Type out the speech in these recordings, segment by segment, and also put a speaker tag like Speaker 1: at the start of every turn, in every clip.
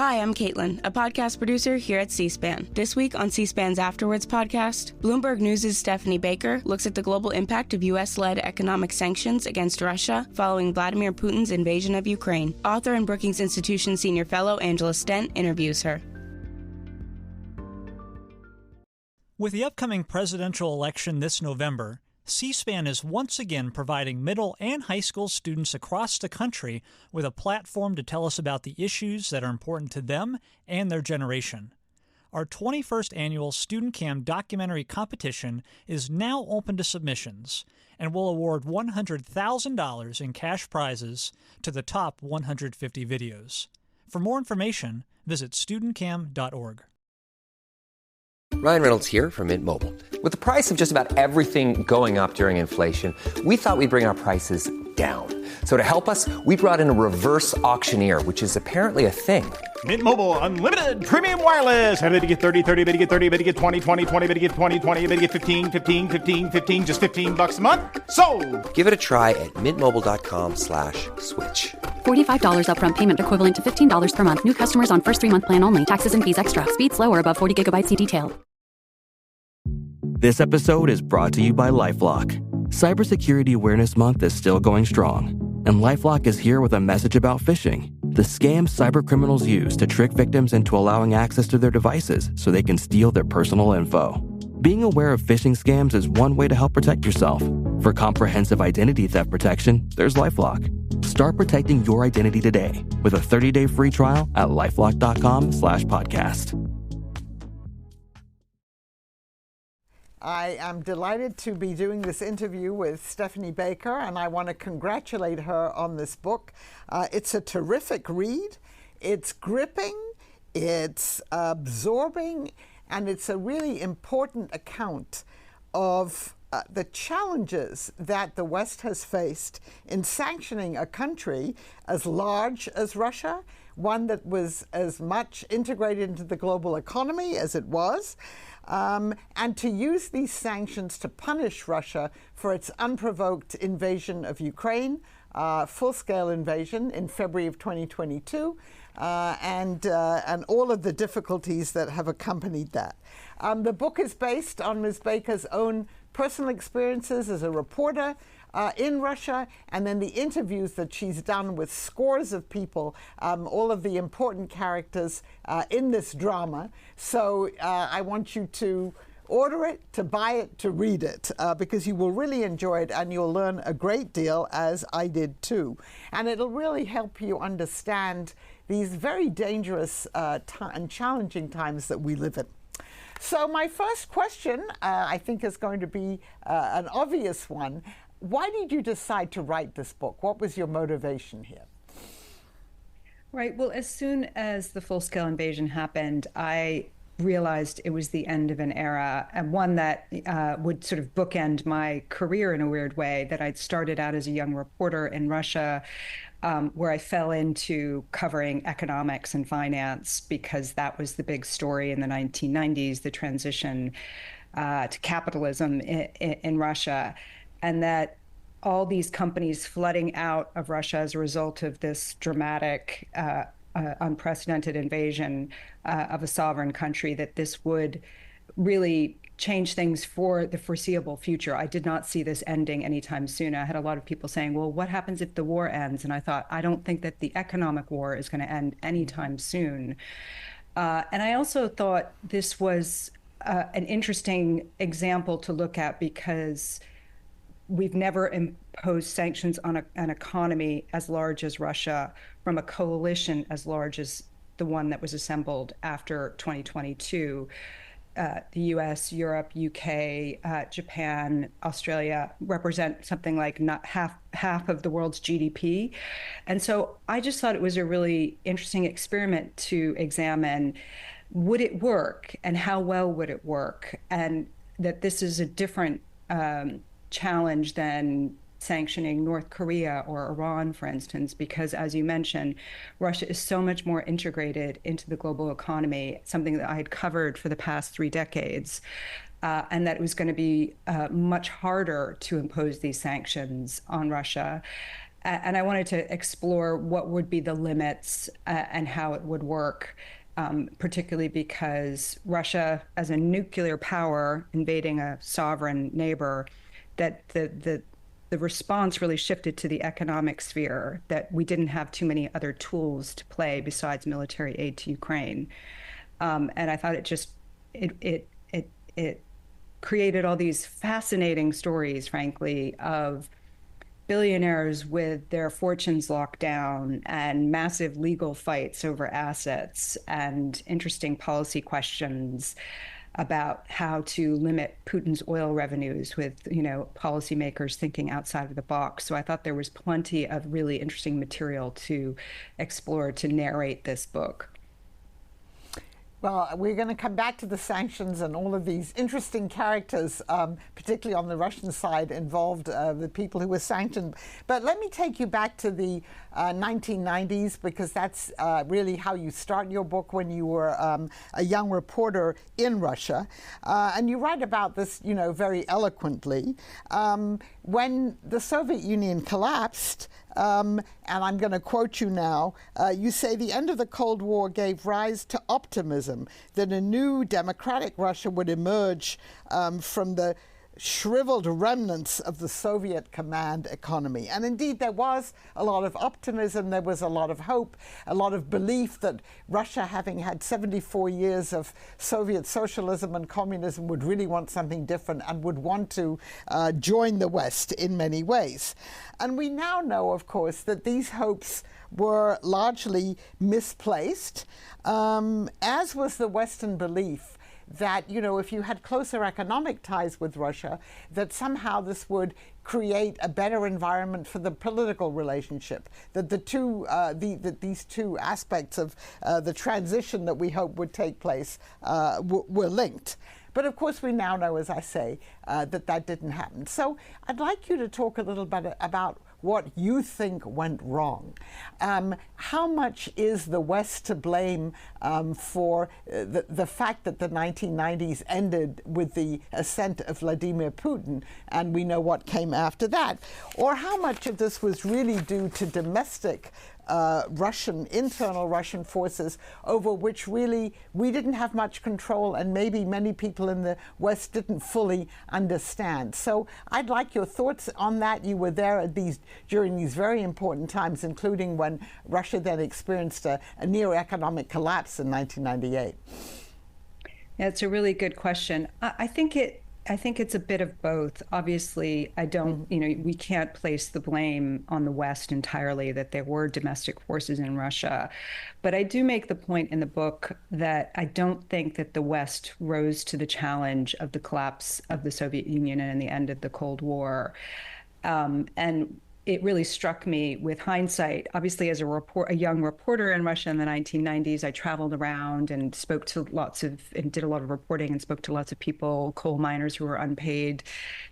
Speaker 1: Hi, I'm Caitlin, a podcast producer here at C-SPAN. This week on C-SPAN's Afterwards podcast, Bloomberg News' Stephanie Baker looks at the global impact of U.S.-led economic sanctions against Russia following Vladimir Putin's invasion of Ukraine. Author and Brookings Institution senior fellow Angela Stent interviews her.
Speaker 2: With the upcoming presidential election this November, C-SPAN is once again providing middle and high school students across the country with a platform to tell us about the issues that are important to them and their generation. Our 21st annual Student Cam documentary competition is now open to submissions and will award $100,000 in cash prizes to the top 150 videos. For more information, visit studentcam.org.
Speaker 3: Ryan Reynolds here from Mint Mobile. With the price of just about everything going up during inflation, we thought we'd bring our prices down. So to help us, we brought in a reverse auctioneer, which is apparently a thing.
Speaker 4: Mint Mobile Unlimited Premium Wireless. How to get 30, 30, bit to get 30, bit to get 20, 20, 20, bit to get 20, 20, bit to get 15, 15, 15, 15, just $15 a month? Sold! Give it a try at mintmobile.com/switch.
Speaker 5: $45 upfront payment equivalent to $15 per month. New customers on first 3-month plan only. Taxes and fees extra. Speed slower above 40 gigabytes. See detail.
Speaker 6: This episode is brought to you by LifeLock. Cybersecurity Awareness Month is still going strong, and LifeLock is here with a message about phishing, the scam cybercriminals use to trick victims into allowing access to their devices so they can steal their personal info. Being aware of phishing scams is one way to help protect yourself. For comprehensive identity theft protection, there's LifeLock. Start protecting your identity today with a 30-day free trial at LifeLock.com/podcast.
Speaker 7: I am delighted to be doing this interview with Stephanie Baker, and I want to congratulate her on this book. It's a terrific read. It's gripping, it's absorbing, and it's a really important account of the challenges that the West has faced in sanctioning a country as large as Russia, one that was as much integrated into the global economy as it was, and to use these sanctions to punish Russia for its unprovoked invasion of Ukraine, full-scale invasion in February of 2022, and all of the difficulties that have accompanied that. The book is based on Ms. Baker's own personal experiences as a reporter in Russia, and then the interviews that she's done with scores of people, all of the important characters in this drama. So I want you to order it, to buy it, to read it, because you will really enjoy it and you'll learn a great deal, as I did too. And it'll really help you understand these very dangerous and challenging times that we live in. So my first question, I think, is going to be an obvious one. Why did you decide to write this book? What was your motivation here?
Speaker 8: Right. Well, as soon as the full-scale invasion happened, I realized it was the end of an era, and one that would sort of bookend my career in a weird way, that I'd started out as a young reporter in Russia, where I fell into covering economics and finance because that was the big story in the 1990s, the transition to capitalism in Russia. And that all these companies flooding out of Russia as a result of this dramatic, unprecedented invasion of a sovereign country, that this would really change things for the foreseeable future. I did not see this ending anytime soon. I had a lot of people saying, well, what happens if the war ends? And I thought, I don't think that the economic war is going to end anytime soon. And I also thought this was an interesting example to look at because we've never imposed sanctions on an economy as large as Russia from a coalition as large as the one that was assembled after 2022. The US, Europe, UK, Japan, Australia represent something like not half of the world's GDP. And so I just thought it was a really interesting experiment to examine, would it work and how well would it work? And that this is a different challenge than sanctioning North Korea or Iran, for instance, because, as you mentioned, Russia is so much more integrated into the global economy, something that I had covered for the past 3 decades, and that it was going to be much harder to impose these sanctions on Russia. And I wanted to explore what would be the limits and how it would work, particularly because Russia, as a nuclear power invading a sovereign neighbor, that the response really shifted to the economic sphere, that we didn't have too many other tools to play besides military aid to Ukraine. And I thought it created all these fascinating stories, frankly, of billionaires with their fortunes locked down and massive legal fights over assets and interesting policy questions about how to limit Putin's oil revenues with, policymakers thinking outside of the box. So I thought there was plenty of really interesting material to explore, to narrate this book.
Speaker 7: Well, we're going to come back to the sanctions and all of these interesting characters, particularly on the Russian side involved, the people who were sanctioned. But let me take you back to the 1990s, because that's really how you start your book when you were a young reporter in Russia. And you write about this, very eloquently. When the Soviet Union collapsed, and I'm going to quote you now, you say the end of the Cold War gave rise to optimism that a new democratic Russia would emerge from the shriveled remnants of the Soviet command economy. And indeed, there was a lot of optimism, there was a lot of hope, a lot of belief that Russia, having had 74 years of Soviet socialism and communism, would really want something different and would want to join the West in many ways. And we now know, of course, that these hopes were largely misplaced, as was the Western belief that, if you had closer economic ties with Russia, that somehow this would create a better environment for the political relationship, that these two aspects of the transition that we hope would take place were linked. But of course, we now know, as I say, that didn't happen. So I'd like you to talk a little bit about what you think went wrong. How much is the West to blame for the fact that the 1990s ended with the ascent of Vladimir Putin, and we know what came after that? Or how much of this was really due to domestic internal Russian forces over which really we didn't have much control, and maybe many people in the West didn't fully understand. So I'd like your thoughts on that. You were there during these very important times, including when Russia then experienced a near economic collapse in 1998.
Speaker 8: Yeah, it's a really good question. I think it's a bit of both. Obviously, we can't place the blame on the West entirely, that there were domestic forces in Russia. But I do make the point in the book that I don't think that the West rose to the challenge of the collapse of the Soviet Union and the end of the Cold War. And it really struck me with hindsight. Obviously, as a young reporter in Russia in the 1990s, I traveled around and did a lot of reporting and spoke to lots of people, coal miners who were unpaid,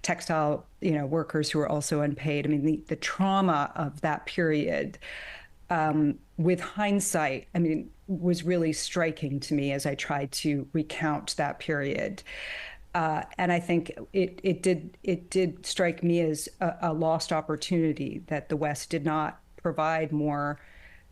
Speaker 8: textile, workers who were also unpaid. I mean, the trauma of that period, with hindsight, was really striking to me as I tried to recount that period. And I think it did strike me as a lost opportunity that the West did not provide more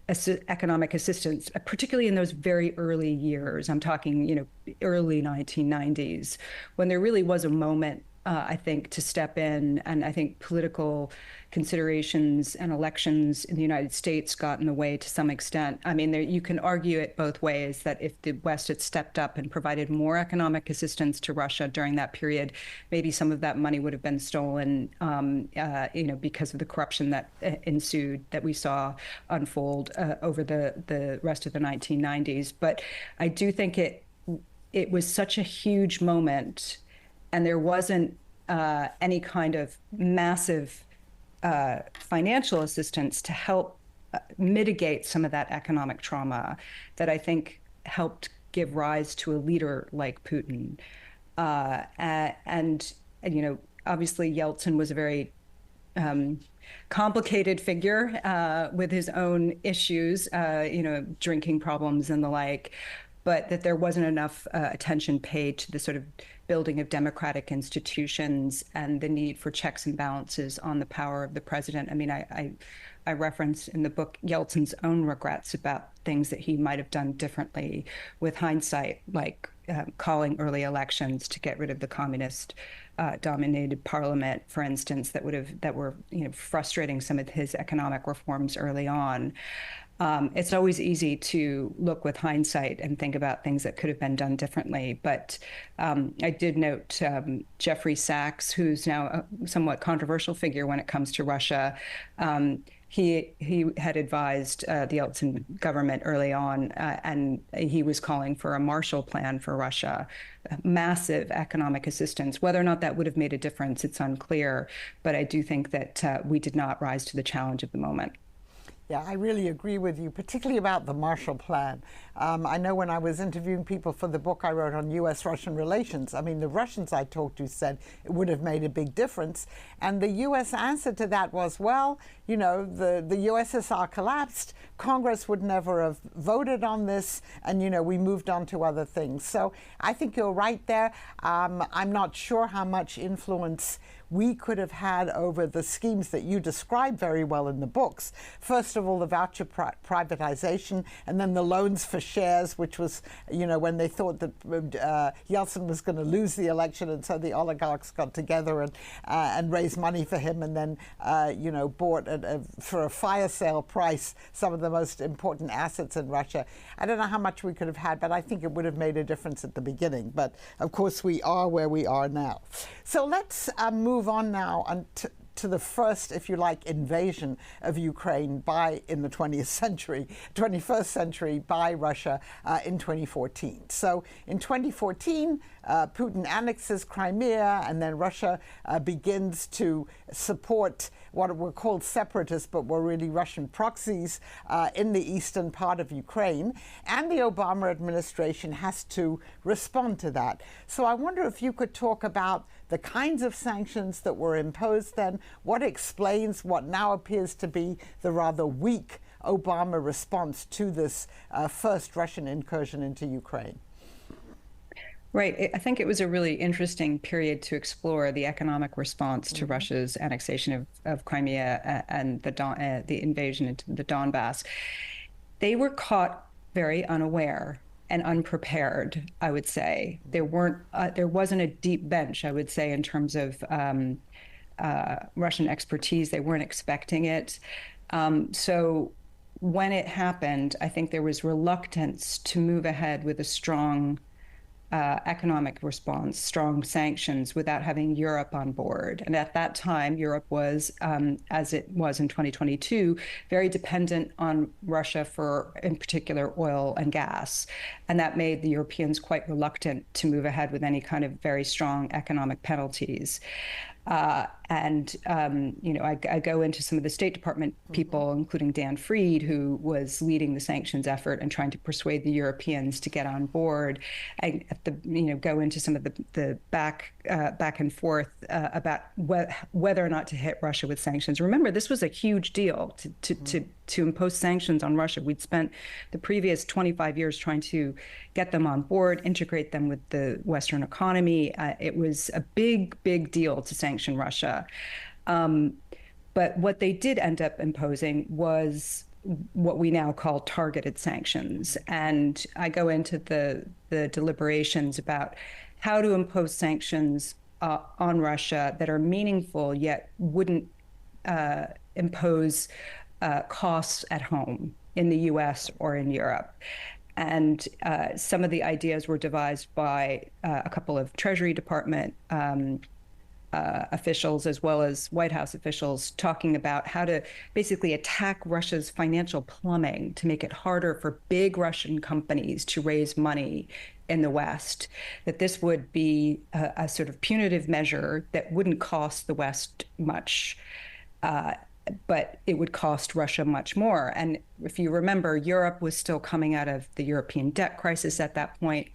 Speaker 8: economic assistance, particularly in those very early years. I'm talking, early 1990s, when there really was a moment, I think, to step in. And I think political considerations and elections in the United States got in the way to some extent. You can argue it both ways, that if the West had stepped up and provided more economic assistance to Russia during that period, maybe some of that money would have been stolen, because of the corruption that ensued, that we saw unfold over the rest of the 1990s. But I do think it was such a huge moment, and there wasn't any kind of massive financial assistance to help mitigate some of that economic trauma, that I think helped give rise to a leader like Putin. And obviously Yeltsin was a very complicated figure with his own issues, drinking problems and the like, but that there wasn't enough attention paid to the sort of building of democratic institutions and the need for checks and balances on the power of the president. I mean, I reference in the book Yeltsin's own regrets about things that he might have done differently with hindsight, like calling early elections to get rid of the communist dominated parliament, for instance, that were frustrating some of his economic reforms early on. It's always easy to look with hindsight and think about things that could have been done differently. But I did note Jeffrey Sachs, who's now a somewhat controversial figure when it comes to Russia. He had advised the Yeltsin government early on, and he was calling for a Marshall Plan for Russia, massive economic assistance. Whether or not that would have made a difference, it's unclear. But I do think that we did not rise to the challenge of the moment.
Speaker 7: Yeah, I really agree with you, particularly about the Marshall Plan. I know when I was interviewing people for the book I wrote on U.S.-Russian relations, I mean, the Russians I talked to said it would have made a big difference. And the U.S. answer to that was, well, you know, the USSR collapsed. Congress would never have voted on this. And, you know, we moved on to other things. So I think you're right there. I'm not sure how much influence we could have had over the schemes that you described very well in the books. First of all, the voucher privatization, and then the loans for shares, which was, you know, when they thought that Yeltsin was going to lose the election, and so the oligarchs got together and raised money for him, and then, you know, bought for a fire sale price some of the most important assets in Russia. I don't know how much we could have had, but I think it would have made a difference at the beginning. But of course, we are where we are now. So let's move on now to the first, if you like, invasion of Ukraine in the 21st century by Russia in 2014. So in 2014, Putin annexes Crimea, and then Russia begins to support what were called separatists, but were really Russian proxies in the eastern part of Ukraine. And the Obama administration has to respond to that. So I wonder if you could talk about the kinds of sanctions that were imposed then, what explains what now appears to be the rather weak Obama response to this first Russian incursion into Ukraine.
Speaker 8: Right. I think it was a really interesting period to explore the economic response to Russia's annexation of Crimea and the invasion into the Donbass. They were caught very unaware and unprepared, I would say. There wasn't a deep bench, I would say, in terms of Russian expertise. They weren't expecting it. So when it happened, I think there was reluctance to move ahead with a strong economic response, strong sanctions, without having Europe on board. And at that time, Europe was, as it was in 2022, very dependent on Russia for, in particular, oil and gas. And that made the Europeans quite reluctant to move ahead with any kind of very strong economic penalties. You know, I go into some of the State Department people, including Dan Fried, who was leading the sanctions effort and trying to persuade the Europeans to get on board. I go into some of the back and forth about whether or not to hit Russia with sanctions. Remember, this was a huge deal to impose sanctions on Russia. We'd spent the previous 25 years trying to get them on board, integrate them with the Western economy. It was a big, big deal to sanction Russia. But what they did end up imposing was what we now call targeted sanctions. And I go into the deliberations about how to impose sanctions on Russia that are meaningful, yet wouldn't impose costs at home in the US or in Europe. And some of the ideas were devised by a couple of Treasury Department officials, as well as White House officials, talking about how to basically attack Russia's financial plumbing to make it harder for big Russian companies to raise money in the West, that this would be a sort of punitive measure that wouldn't cost the West much, but it would cost Russia much more. And if you remember, Europe was still coming out of the European debt crisis at that point.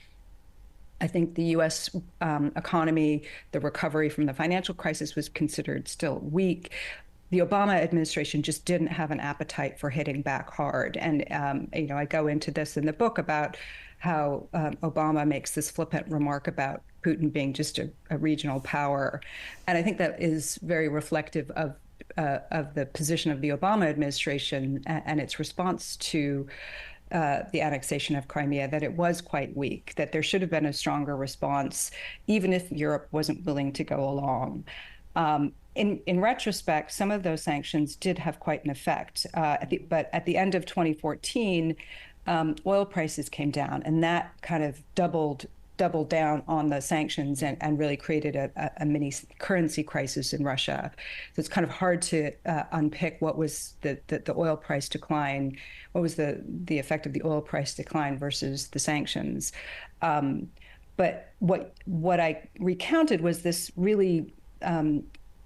Speaker 8: I think the U.S. economy, the recovery from the financial crisis was considered still weak. The Obama administration just didn't have an appetite for hitting back hard. And, I go into this in the book about how Obama makes this flippant remark about Putin being just a regional power. And I think that is very reflective of the position of the Obama administration and its response to the annexation of Crimea, that it was quite weak, that there should have been a stronger response, even if Europe wasn't willing to go along. In retrospect, some of those sanctions did have quite an effect. But at the end of 2014, oil prices came down, and that kind of doubled down on the sanctions and really created a mini currency crisis in Russia. So it's kind of hard to unpick what was the oil price decline, what was the effect of the oil price decline versus the sanctions. But what I recounted was this really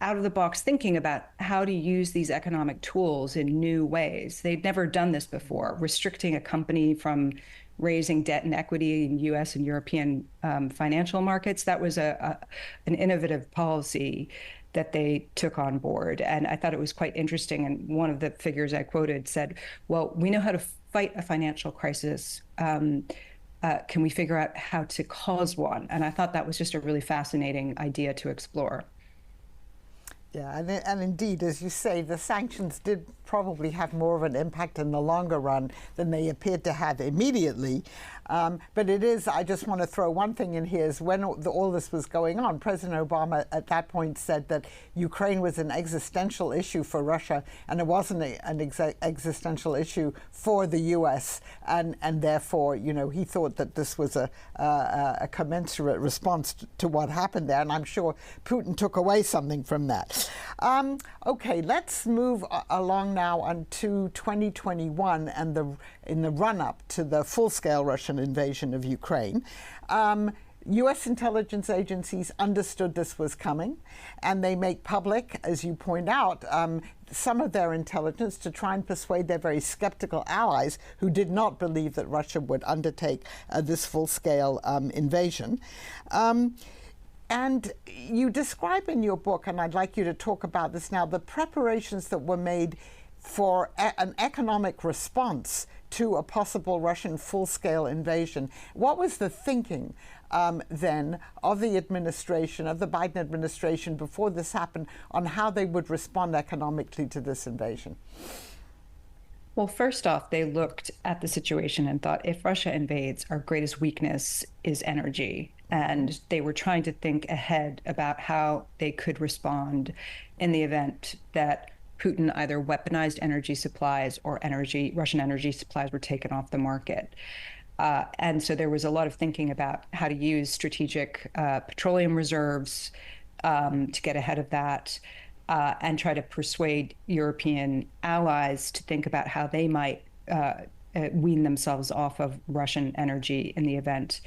Speaker 8: out-of-the-box thinking about how to use these economic tools in new ways. They'd never done this before, restricting a company from raising debt and equity in U.S. and European financial markets. That was an innovative policy that they took on board. And I thought it was quite interesting. And one of the figures I quoted said, well, we know how to fight a financial crisis. Can we figure out how to cause one? And I thought that was just a really fascinating idea to explore.
Speaker 7: Yeah, and indeed, as you say, the sanctions did probably have more of an impact in the longer run than they appeared to have immediately. But it is, I just want to throw one thing in here, is when all this was going on, President Obama at that point said that Ukraine was an existential issue for Russia, and it wasn't an existential issue for the U.S., and therefore, you know, he thought that this was a commensurate response to what happened there, and I'm sure Putin took away something from that. Okay, let's move along now onto 2021 and in the run-up to the full-scale Russian invasion of Ukraine. U.S. intelligence agencies understood this was coming, and they make public, as you point out, some of their intelligence to try and persuade their very skeptical allies who did not believe that Russia would undertake this full-scale invasion. And you describe in your book, and I'd like you to talk about this now, the preparations that were made for an economic response to a possible Russian full-scale invasion. What was the thinking then of the administration, of the Biden administration, before this happened, on how they would respond economically to this invasion?
Speaker 8: Well, first off, they looked at the situation and thought, if Russia invades, our greatest weakness is energy. And they were trying to think ahead about how they could respond in the event that Putin either weaponized energy supplies or Russian energy supplies were taken off the market. And so there was a lot of thinking about how to use strategic petroleum reserves to get ahead of that and try to persuade European allies to think about how they might wean themselves off of Russian energy in the event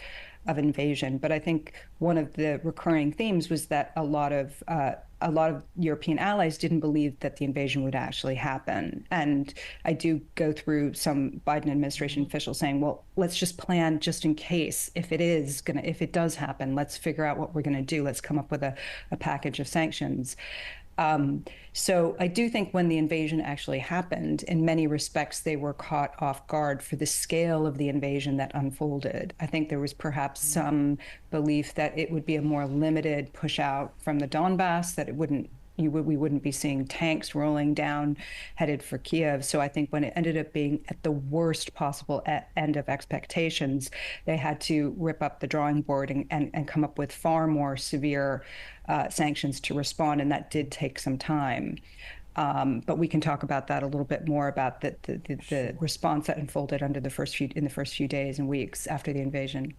Speaker 8: of invasion. But I think one of the recurring themes was that a lot of European allies didn't believe that the invasion would actually happen. And I do go through some Biden administration officials saying, well, let's just plan just in case if it does happen, let's figure out what we're going to do. Let's come up with a package of sanctions. So I do think when the invasion actually happened, in many respects, they were caught off guard for the scale of the invasion that unfolded. I think there was perhaps some belief that it would be a more limited push out from the Donbass, that we wouldn't be seeing tanks rolling down headed for Kiev. So I think when it ended up being at the worst possible end of expectations, they had to rip up the drawing board and come up with far more severe sanctions to respond, and that did take some time. But we can talk about that a little bit more, about the response that unfolded in the first few days and weeks after the invasion.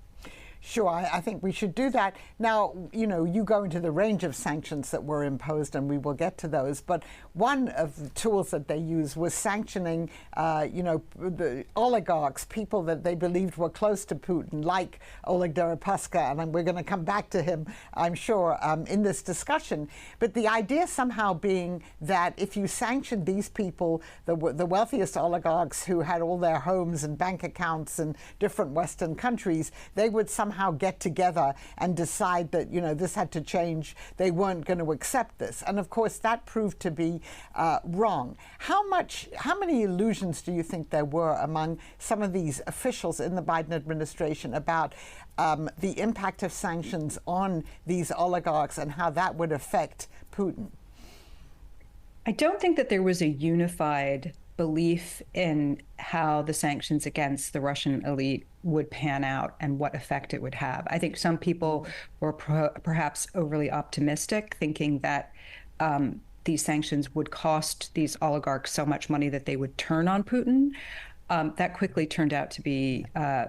Speaker 7: Sure, I think we should do that. Now, you know, you go into the range of sanctions that were imposed, and we will get to those. But one of the tools that they used was sanctioning, the oligarchs, people that they believed were close to Putin, like Oleg Deripaska, and we're going to come back to him, I'm sure, in this discussion. But the idea somehow being that if you sanctioned these people, the wealthiest oligarchs who had all their homes and bank accounts in different Western countries, they would somehow somehow get together and decide that, this had to change. They weren't going to accept this. And of course, that proved to be wrong. How many illusions do you think there were among some of these officials in the Biden administration about the impact of sanctions on these oligarchs and how that would affect Putin?
Speaker 8: I don't think that there was a unified belief in how the sanctions against the Russian elite would pan out and what effect it would have. I think some people were perhaps overly optimistic, thinking that these sanctions would cost these oligarchs so much money that they would turn on Putin. That quickly turned out to be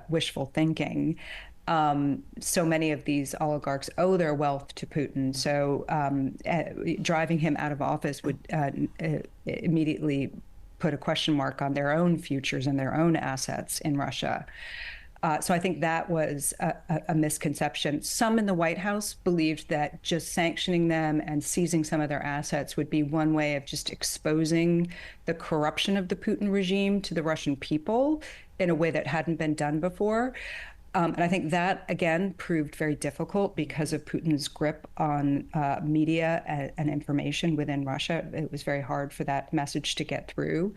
Speaker 8: wishful thinking. So many of these oligarchs owe their wealth to Putin. So driving him out of office would immediately put a question mark on their own futures and their own assets in Russia. So I think that was a misconception. Some in the White House believed that just sanctioning them and seizing some of their assets would be one way of just exposing the corruption of the Putin regime to the Russian people in a way that hadn't been done before. And I think that, again, proved very difficult because of Putin's grip on media and information within Russia. It was very hard for that message to get through.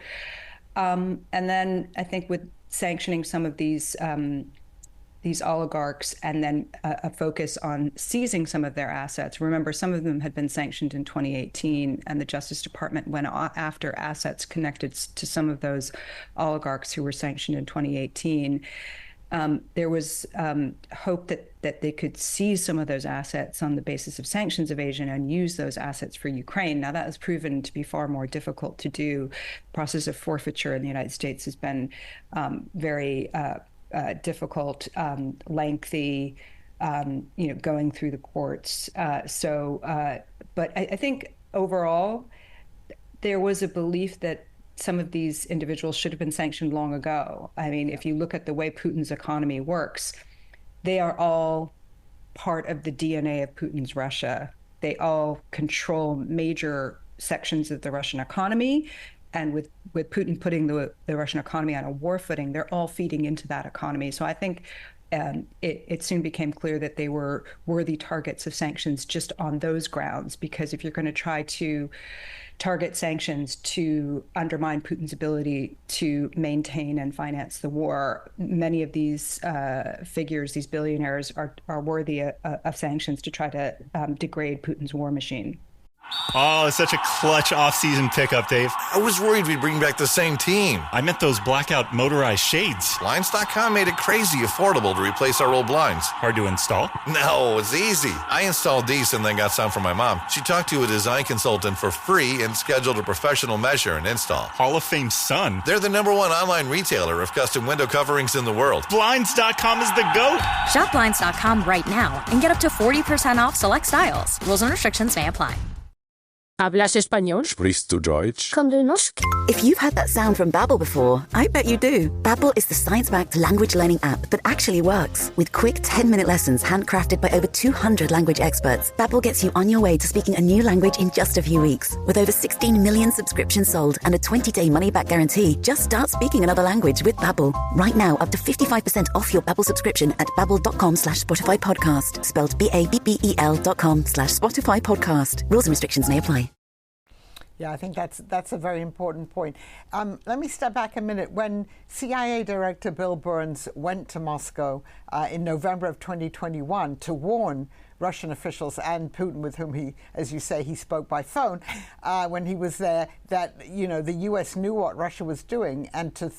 Speaker 8: And then I think with sanctioning some of these oligarchs and then a focus on seizing some of their assets. Remember, some of them had been sanctioned in 2018, and the Justice Department went after assets connected to some of those oligarchs who were sanctioned in 2018. There was hope that they could seize some of those assets on the basis of sanctions evasion and use those assets for Ukraine. Now, that has proven to be far more difficult to do. The process of forfeiture in the United States has been very difficult, lengthy, going through the courts. But I think overall, there was a belief that some of these individuals should have been sanctioned long ago. I mean, if you look at the way Putin's economy works, they are all part of the DNA of Putin's Russia. They all control major sections of the Russian economy. And with Putin putting the Russian economy on a war footing, they're all feeding into that economy. So I think it soon became clear that they were worthy targets of sanctions just on those grounds, because if you're going to try to target sanctions to undermine Putin's ability to maintain and finance the war, many of these figures, these billionaires, are worthy of sanctions to try to degrade Putin's war machine.
Speaker 9: Oh, it's such a clutch off-season pickup, Dave.
Speaker 10: I was worried we'd bring back the same team.
Speaker 9: I meant those blackout motorized shades.
Speaker 10: Blinds.com made it crazy affordable to replace our old blinds.
Speaker 9: Hard to install?
Speaker 10: No, it's easy. I installed these and then got some for my mom. She talked to a design consultant for free and scheduled a professional measure and install.
Speaker 9: Hall of Fame son.
Speaker 10: They're the #1 online retailer of custom window coverings in the world.
Speaker 9: Blinds.com is the GOAT.
Speaker 11: Shop Blinds.com right now and get up to 40% off select styles. Rules and restrictions may apply.
Speaker 12: ¿Hablas español?
Speaker 13: Sprichst du Deutsch?
Speaker 12: Komm du noch?
Speaker 14: If you've heard that sound from Babbel before, I bet you do. Babbel is the science-backed language learning app that actually works. With quick 10-minute lessons handcrafted by over 200 language experts, Babbel gets you on your way to speaking a new language in just a few weeks. With over 16 million subscriptions sold and a 20-day money-back guarantee, just start speaking another language with Babbel. Right now, up to 55% off your Babbel subscription at babbel.com/Spotify podcast. Spelled BABBEL.com/Spotify podcast. Rules and restrictions may apply.
Speaker 7: Yeah, I think that's a very important point. Let me step back a minute. When CIA Director Bill Burns went to Moscow in November of 2021 to warn Russian officials and Putin, with whom he, as you say, he spoke by phone when he was there, that the U.S. knew what Russia was doing, and to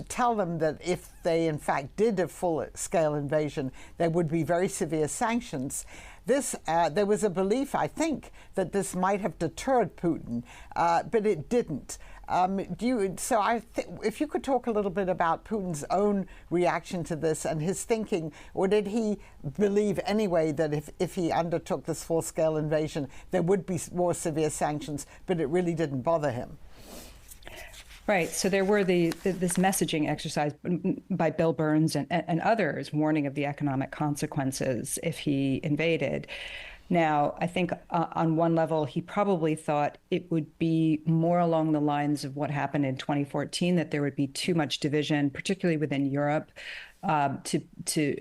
Speaker 7: tell them that if they in fact did a full-scale invasion, there would be very severe sanctions. There was a belief, I think, that this might have deterred Putin, but it didn't. If you could talk a little bit about Putin's own reaction to this and his thinking, or did he believe anyway that if he undertook this full-scale invasion, there would be more severe sanctions, but it really didn't bother him?
Speaker 8: Right. So there were this messaging exercise by Bill Burns and others warning of the economic consequences if he invaded. Now, I think on one level, he probably thought it would be more along the lines of what happened in 2014, that there would be too much division, particularly within Europe, to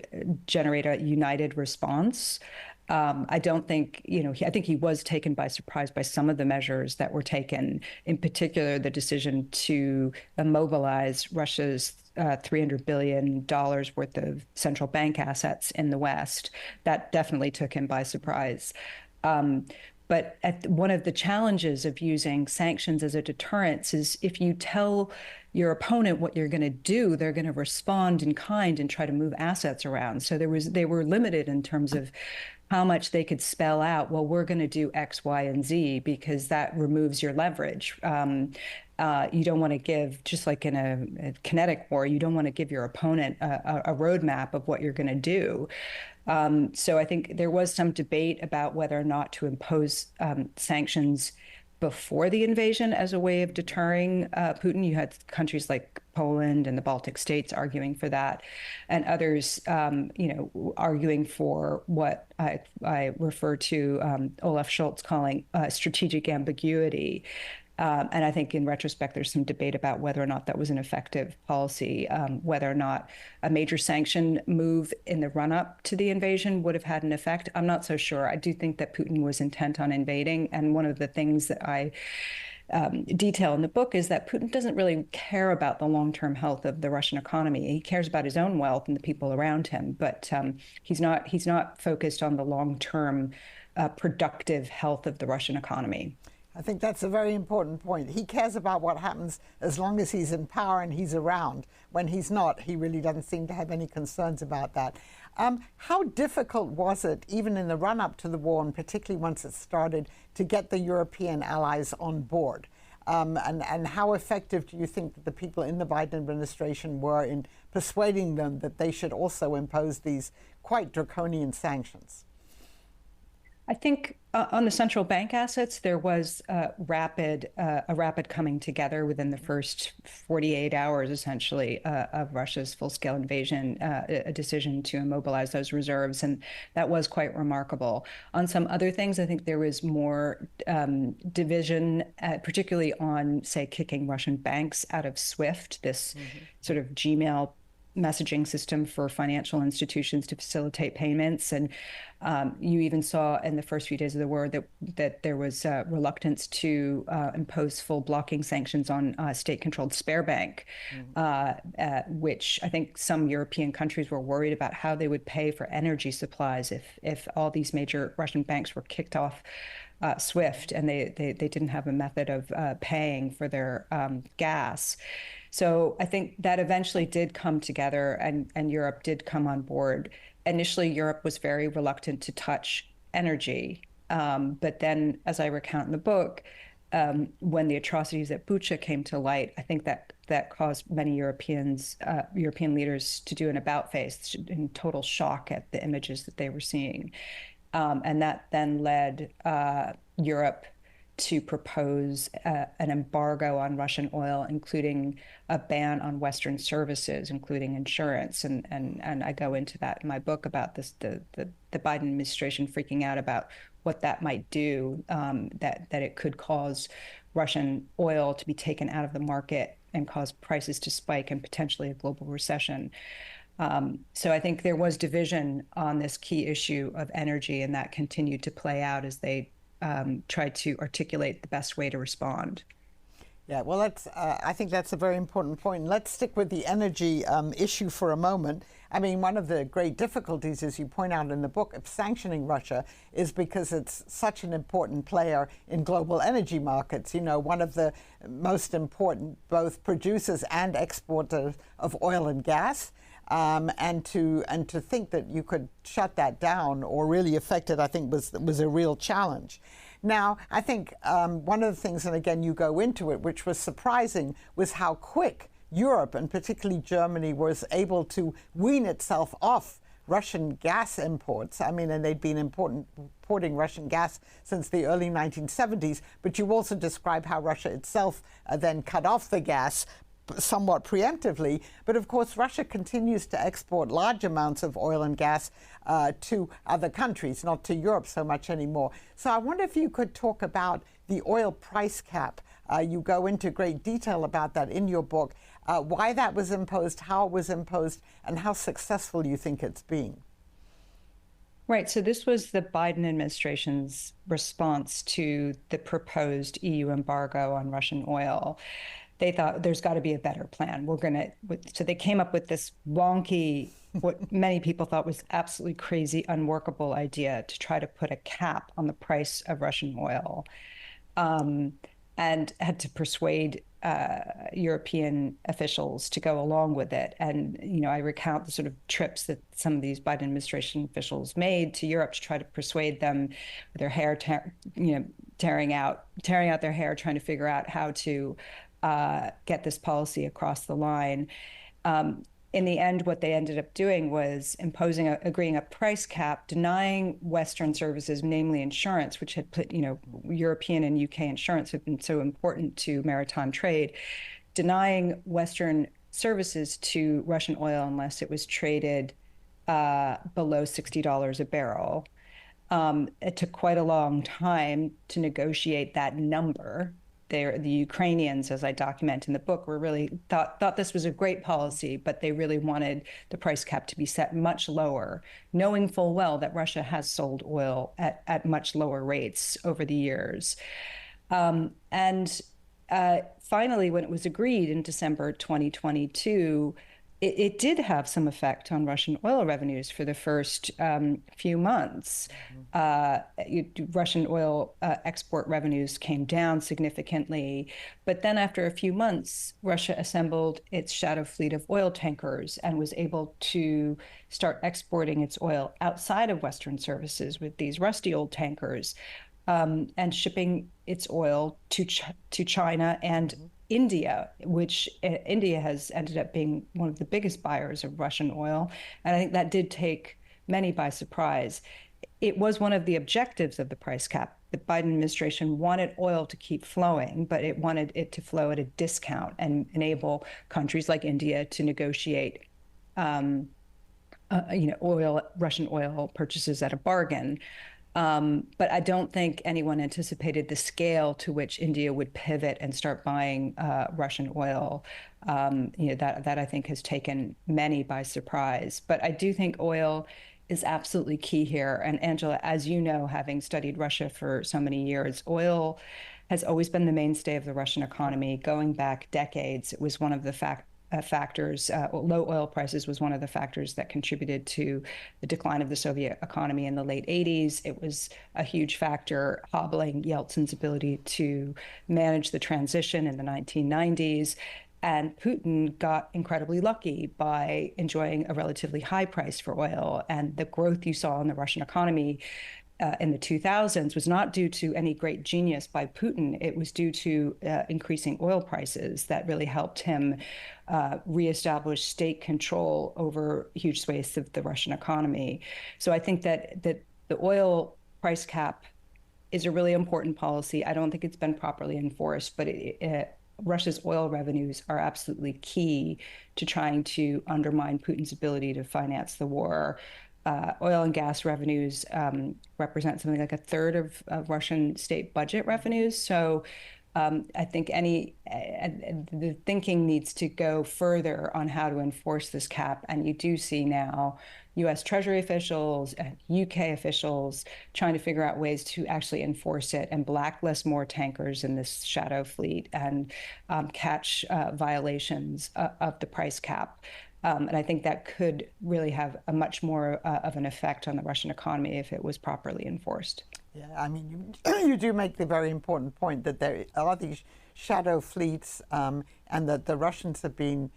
Speaker 8: generate a united response. I don't think, I think he was taken by surprise by some of the measures that were taken, in particular, the decision to immobilize Russia's $300 billion worth of central bank assets in the West. That definitely took him by surprise. But one of the challenges of using sanctions as a deterrence is if you tell your opponent what you're going to do, they're going to respond in kind and try to move assets around. So they were limited in terms of how much they could spell out, well, we're going to do X, Y, and Z, because that removes your leverage. You don't want to give, just like in a kinetic war, you don't want to give your opponent a roadmap of what you're going to do. So I think there was some debate about whether or not to impose sanctions before the invasion as a way of deterring Putin. You had countries like Poland and the Baltic states arguing for that, and others, arguing for what I refer to Olaf Scholz calling strategic ambiguity. And I think in retrospect, there's some debate about whether or not that was an effective policy, whether or not a major sanction move in the run-up to the invasion would have had an effect. I'm not so sure. I do think that Putin was intent on invading. And one of the things that I detail in the book is that Putin doesn't really care about the long-term health of the Russian economy. He cares about his own wealth and the people around him, but he's not focused on the long-term productive health of the Russian economy.
Speaker 7: I think that's a very important point. He cares about what happens as long as he's in power and he's around. When he's not, he really doesn't seem to have any concerns about that. How difficult was it, even in the run-up to the war, and particularly once it started, to get the European allies on board? And how effective do you think that the people in the Biden administration were in persuading them that they should also impose these quite draconian sanctions?
Speaker 8: I think on the central bank assets, there was a rapid coming together within the first 48 hours, essentially, of Russia's full-scale invasion, a decision to immobilize those reserves. And that was quite remarkable. On some other things, I think there was more division, particularly on, say, kicking Russian banks out of SWIFT, this sort of Gmail messaging system for financial institutions to facilitate payments. And you even saw in the first few days of the war that there was reluctance to impose full blocking sanctions on state-controlled Sberbank, which I think some European countries were worried about how they would pay for energy supplies if all these major Russian banks were kicked off SWIFT and they didn't have a method of paying for their gas. So I think that eventually did come together and Europe did come on board. Initially, Europe was very reluctant to touch energy. But then, as I recount in the book, when the atrocities at Bucha came to light, I think that caused many European leaders to do an about-face in total shock at the images that they were seeing. And that then led Europe to propose an embargo on Russian oil, including a ban on Western services, including insurance. And I go into that in my book about this, the Biden administration freaking out about what that might do, that it could cause Russian oil to be taken out of the market and cause prices to spike and potentially a global recession. So I think there was division on this key issue of energy, and that continued to play out as they tried to articulate the best way to respond.
Speaker 7: Yeah, well, I think that's a very important point. Let's stick with the energy issue for a moment. I mean, one of the great difficulties, as you point out in the book, of sanctioning Russia is because it's such an important player in global energy markets. You know, one of the most important both producers and exporters of oil and gas. And to think that you could shut that down or really affect it, I think was a real challenge. Now, I think one of the things, and again, you go into it, which was surprising, was how quick Europe, and particularly Germany, was able to wean itself off Russian gas imports. I mean, and they'd been importing Russian gas since the early 1970s, but you also describe how Russia itself then cut off the gas somewhat preemptively. But of course, Russia continues to export large amounts of oil and gas to other countries, not to Europe so much anymore. So I wonder if you could talk about the oil price cap. You go into great detail about that in your book, why that was imposed, how it was imposed, and how successful you think it's been.
Speaker 8: Right. So this was the Biden administration's response to the proposed EU embargo on Russian oil. They thought there's got to be a better plan. So they came up with this wonky, what many people thought was absolutely crazy, unworkable idea to try to put a cap on the price of Russian oil, and had to persuade European officials to go along with it. And, I recount the sort of trips that some of these Biden administration officials made to Europe to try to persuade them, with their hair, tearing out their hair, trying to figure out how to get this policy across the line. In the end, what they ended up doing was agreeing a price cap, denying Western services, namely insurance, which had put, European and UK insurance have been so important to maritime trade, denying Western services to Russian oil unless it was traded below $60 a barrel. It took quite a long time to negotiate that number. The Ukrainians, as I document in the book, were really thought this was a great policy, but they really wanted the price cap to be set much lower, knowing full well that Russia has sold oil at much lower rates over the years. Finally, when it was agreed in December 2022, it did have some effect on Russian oil revenues for the first few months. Russian oil export revenues came down significantly. But then after a few months, Russia assembled its shadow fleet of oil tankers and was able to start exporting its oil outside of Western services with these rusty old tankers, and shipping its oil to China and India, which India has ended up being one of the biggest buyers of Russian oil. And I think that did take many by surprise. It was one of the objectives of the price cap. The Biden administration wanted oil to keep flowing, but it wanted it to flow at a discount and enable countries like India to negotiate Russian oil purchases at a bargain. But I don't think anyone anticipated the scale to which India would pivot and start buying Russian oil. That I think has taken many by surprise. But I do think oil is absolutely key here. And Angela, as you know, having studied Russia for so many years, oil has always been the mainstay of the Russian economy. Going back decades, it was one of the factors. Low oil prices was one of the factors that contributed to the decline of the Soviet economy in the late 80s. It was a huge factor hobbling Yeltsin's ability to manage the transition in the 1990s. And Putin got incredibly lucky by enjoying a relatively high price for oil. And the growth you saw in the Russian economy in the 2000s was not due to any great genius by Putin. It was due to increasing oil prices that really helped him reestablish state control over huge swathes of the Russian economy. So I think that the oil price cap is a really important policy. I don't think it's been properly enforced, but Russia's oil revenues are absolutely key to trying to undermine Putin's ability to finance the war. Oil and gas revenues represent something like a third of Russian state budget revenues. So I think the thinking needs to go further on how to enforce this cap. And you do see now U.S. Treasury officials and UK officials trying to figure out ways to actually enforce it and blacklist more tankers in this shadow fleet and catch violations of the price cap. And I think that could really have a much more of an effect on the Russian economy if it was properly enforced.
Speaker 7: Yeah, I mean, you do make the very important point that there are these shadow fleets and that the Russians have been,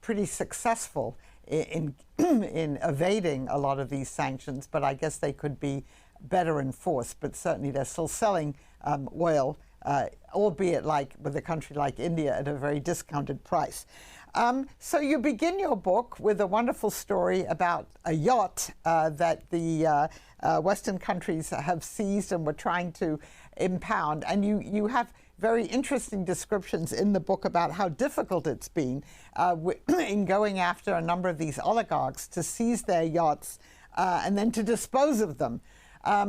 Speaker 7: pretty successful in evading a lot of these sanctions, but I guess they could be better enforced. But certainly they're still selling oil, albeit like with a country like India at a very discounted price. So you begin your book with a wonderful story about a yacht that the Western countries have seized and were trying to impound. And you have very interesting descriptions in the book about how difficult it's been in going after a number of these oligarchs to seize their yachts and then to dispose of them. I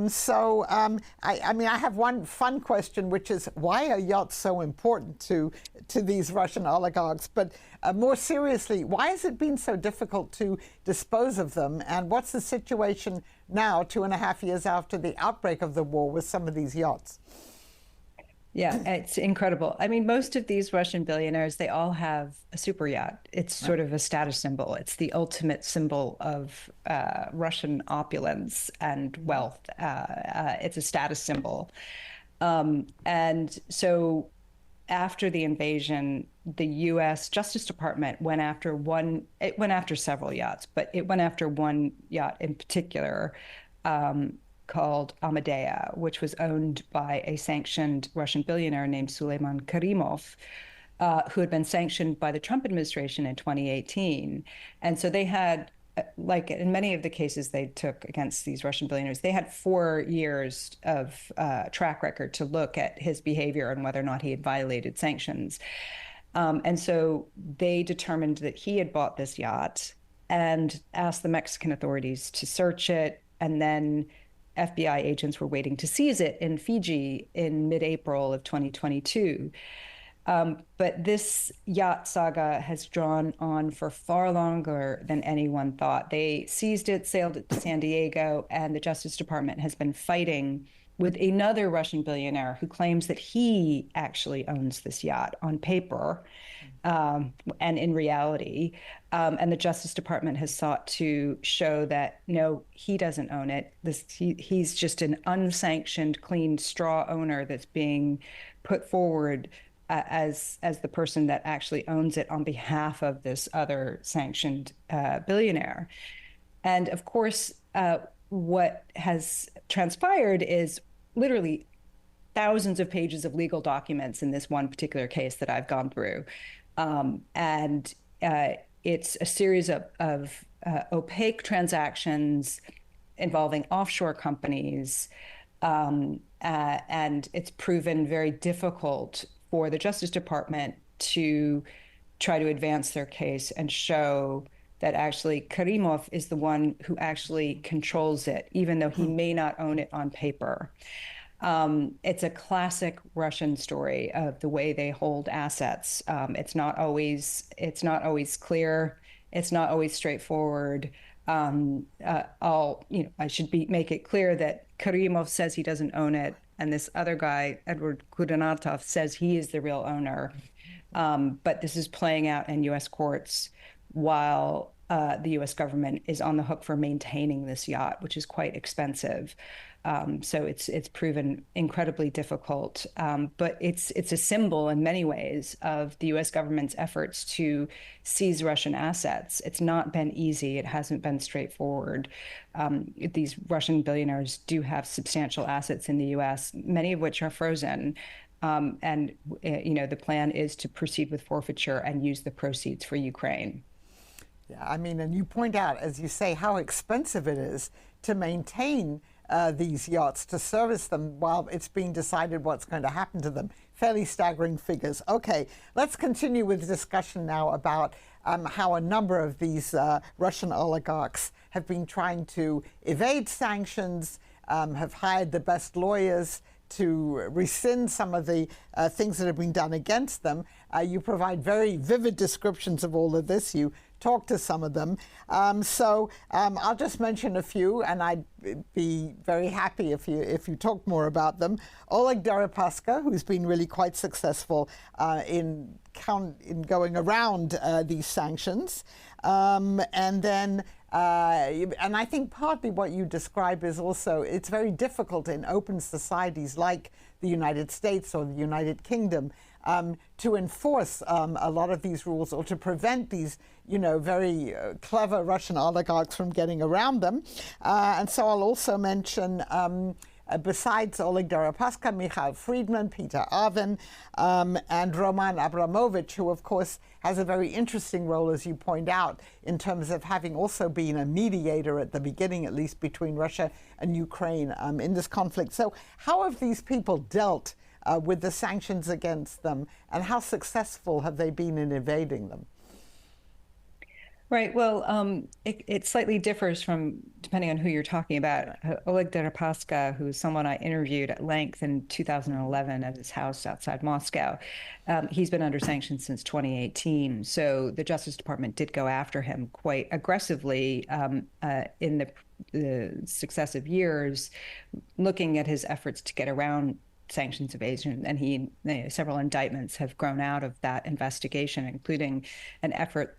Speaker 7: have one fun question, which is, why are yachts so important to these Russian oligarchs? But more seriously, why has it been so difficult to dispose of them? And what's the situation now, 2.5 years after the outbreak of the war, with some of these yachts?
Speaker 8: Yeah, it's incredible. I mean, most of these Russian billionaires, they all have a super yacht. It's sort of a status symbol. It's the ultimate symbol of Russian opulence and wealth. It's a status symbol. And so after the invasion, the U.S. Justice Department went after several yachts, but it went after one yacht in particular, called Amadea, which was owned by a sanctioned Russian billionaire named Suleiman Karimov, who had been sanctioned by the Trump administration in 2018. And so they had, like in many of the cases they took against these Russian billionaires, they had 4 years of track record to look at his behavior and whether or not he had violated sanctions. And so they determined that he had bought this yacht and asked the Mexican authorities to search it, and then FBI agents were waiting to seize it in Fiji in mid-April of 2022. But this yacht saga has drawn on for far longer than anyone thought. They seized it, sailed it to San Diego, and the Justice Department has been fighting with another Russian billionaire who claims that he actually owns this yacht on paper and in reality. And the Justice Department has sought to show that, no, he doesn't own it. He's just an unsanctioned, clean straw owner that's being put forward as the person that actually owns it on behalf of this other sanctioned billionaire. And of course, what has transpired is literally thousands of pages of legal documents in this one particular case that I've gone through. It's a series of opaque transactions involving offshore companies. And it's proven very difficult for the Justice Department to try to advance their case and show that actually Karimov is the one who actually controls it, even though he may not own it on paper. It's a classic Russision story of the way they hold assets. It's not always clear. It's not always straightforward. I should make it clear that Karimov says he doesn't own it, and this other guy, Edward Kudanatov, says he is the real owner. But this is playing out in U.S. courts while the U.S. government is on the hook for maintaining this yacht, which is quite expensive. So it's proven incredibly difficult, but it's a symbol in many ways of the U.S. government's efforts to seize Russian assets. It's not been easy. It hasn't been straightforward. These Russian billionaires do have substantial assets in the U.S., many of which are frozen. And the plan is to proceed with forfeiture and use the proceeds for Ukraine.
Speaker 7: Yeah, I mean, and you point out, as you say, how expensive it is to maintain these yachts, to service them while it's being decided what's going to happen to them. Fairly staggering figures. Okay, let's continue with the discussion now about how a number of these Russian oligarchs have been trying to evade sanctions, have hired the best lawyers to rescind some of the things that have been done against them. You provide very vivid descriptions of all of this. You talk to some of them. I'll just mention a few, and I'd be very happy if you talk more about them. Oleg Deripaska, who's been really quite successful in going around these sanctions. And I think partly what you describe is also, it's very difficult in open societies like the United States or the United Kingdom to enforce a lot of these rules, or to prevent these, very clever Russian oligarchs from getting around them. And so I'll also mention, besides Oleg Deripaska, Mikhail Friedman, Peter Arvin, and Roman Abramovich, who, of course, has a very interesting role, as you point out, in terms of having also been a mediator at the beginning, at least, between Russia and Ukraine in this conflict. So how have these people dealt with the sanctions against them, and how successful have they been in evading them?
Speaker 8: Right. Well, it slightly differs from depending on who you're talking about. Oleg Deripaska, who is someone I interviewed at length in 2011 at his house outside Moscow, he's been under sanctions since 2018. So the Justice Department did go after him quite aggressively in the successive years, looking at his efforts to get around sanctions evasion, and several indictments have grown out of that investigation, including an effort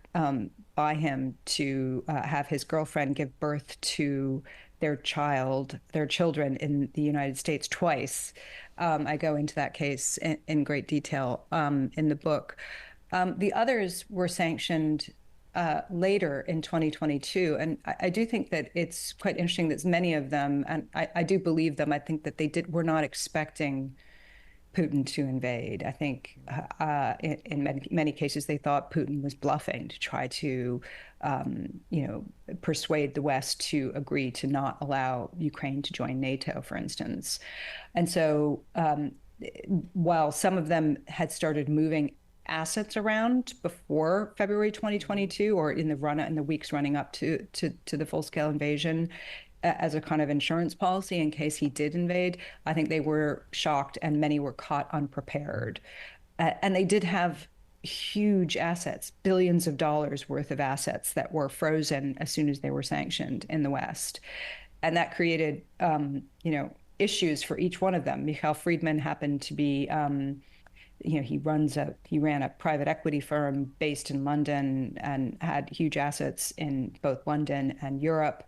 Speaker 8: by him to have his girlfriend give birth to their children in the United States twice. I go into that case in great detail in the book. The others were sanctioned later in 2022. And I do think that it's quite interesting that many of them, and I do believe them, I think that were not expecting Putin to invade. I think in many cases they thought Putin was bluffing to try to, persuade the West to agree to not allow Ukraine to join NATO, for instance. And so while some of them had started moving assets around before February 2022, or in the weeks running up to the full-scale invasion, as a kind of insurance policy in case he did invade, I think they were shocked, and many were caught unprepared. And they did have huge assets, billions of dollars worth of assets that were frozen as soon as they were sanctioned in the West. And that created, issues for each one of them. Mikhail Friedman happened to be, he ran a private equity firm based in London and had huge assets in both London and Europe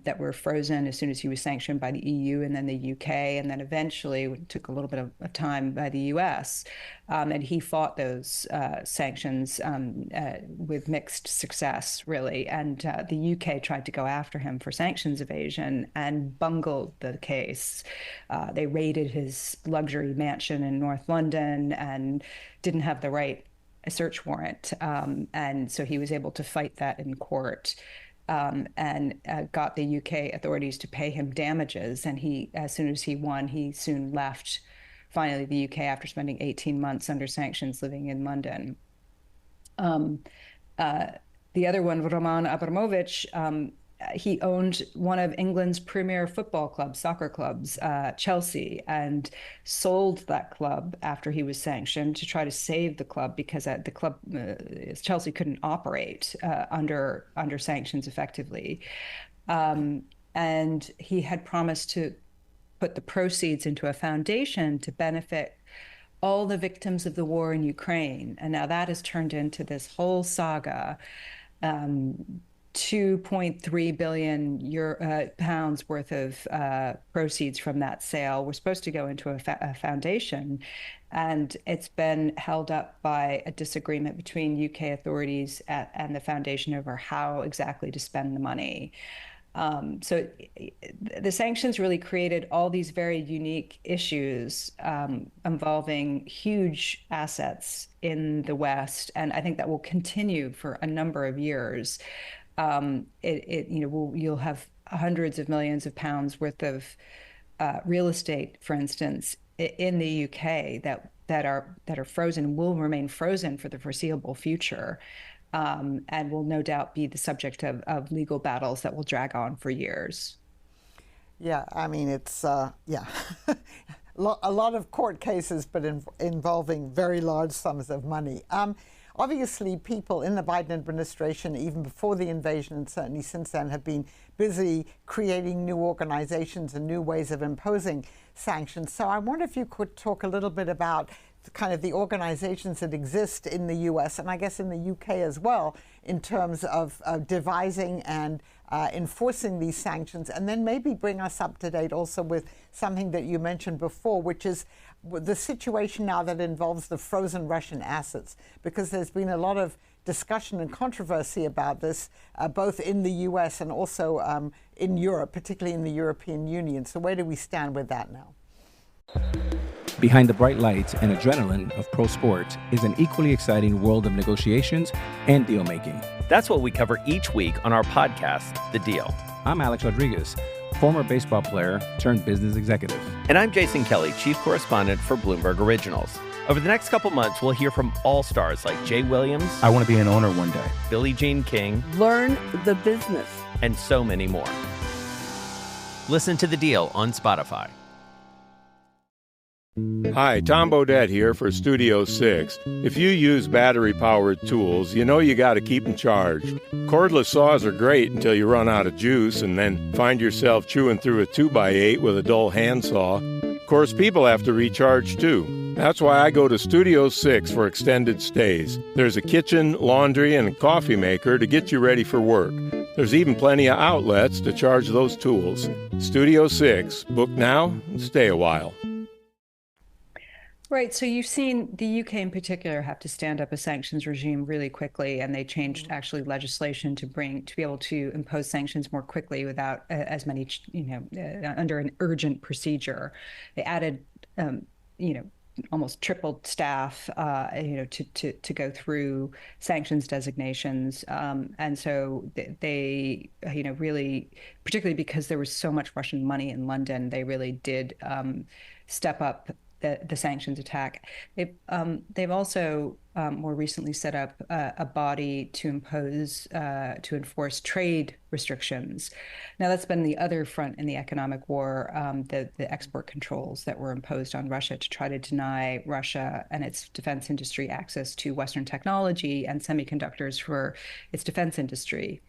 Speaker 8: that were frozen as soon as he was sanctioned by the EU and then the UK, and then eventually it took a little bit of time by the US. And he fought those sanctions with mixed success, really. And the UK tried to go after him for sanctions evasion and bungled the case. They raided his luxury mansion in North London and didn't have the right search warrant. And so he was able to fight that in court. And got the UK authorities to pay him damages. And as soon as he won, he soon left, finally, the UK after spending 18 months under sanctions living in London. The other one, Roman Abramovich, he owned one of England's premier football clubs, soccer clubs, Chelsea, and sold that club after he was sanctioned to try to save the club because the club, Chelsea, couldn't operate under sanctions effectively. And he had promised to put the proceeds into a foundation to benefit all the victims of the war in Ukraine. And now that has turned into this whole saga. 2.3 billion pounds worth of proceeds from that sale were supposed to go into a foundation, and it's been held up by a disagreement between UK authorities and the foundation over how exactly to spend the money. So the sanctions really created all these very unique issues involving huge assets in the West, and I think that will continue for a number of years. You'll have hundreds of millions of pounds worth of real estate, for instance, in the UK that are frozen, will remain frozen for the foreseeable future, and will no doubt be the subject of legal battles that will drag on for years.
Speaker 7: Yeah, I mean, it's a lot of court cases, but involving very large sums of money. Obviously, people in the Biden administration, even before the invasion and certainly since then, have been busy creating new organizations and new ways of imposing sanctions. So I wonder if you could talk a little bit about kind of the organizations that exist in the U.S. and I guess in the U.K. as well, in terms of devising and enforcing these sanctions, and then maybe bring us up to date also with something that you mentioned before, which is the situation now that involves the frozen Russian assets, because there's been a lot of discussion and controversy about this, both in the U.S. and also in Europe, particularly in the European Union. So where do we stand with that now?
Speaker 13: Behind the bright lights and adrenaline of pro sports is an equally exciting world of negotiations and deal-making.
Speaker 15: That's what we cover each week on our podcast, The Deal.
Speaker 13: I'm Alex Rodriguez. former baseball player turned business executive.
Speaker 15: And I'm Jason Kelly, chief correspondent for Bloomberg Originals. Over the next couple months, we'll hear from all stars like Jay Williams.
Speaker 16: I want to be an owner one day.
Speaker 15: Billie Jean King.
Speaker 17: Learn the business.
Speaker 15: And so many more. Listen to The Deal on Spotify.
Speaker 18: Hi, Tom Bodette here for Studio 6. If you use battery-powered tools, you know you got to keep them charged. Cordless saws are great until you run out of juice and then find yourself chewing through a 2x8 with a dull handsaw. Of course, people have to recharge too. That's why I go to Studio 6 for extended stays. There's a kitchen, laundry, and coffee maker to get you ready for work. There's even plenty of outlets to charge those tools. Studio 6. Book now and stay a while.
Speaker 8: Right. So you've seen the UK in particular have to stand up a sanctions regime really quickly, and they changed actually legislation to be able to impose sanctions more quickly without as many, under an urgent procedure. They added, almost tripled staff, to go through sanctions designations. And so they, really, particularly because there was so much Russian money in London, they really did step up the sanctions attack. They've also more recently set up a body to enforce trade restrictions. Now that's been the other front in the economic war, the export controls that were imposed on Russia to try to deny Russia and its defense industry access to Western technology and semiconductors for its defense industry.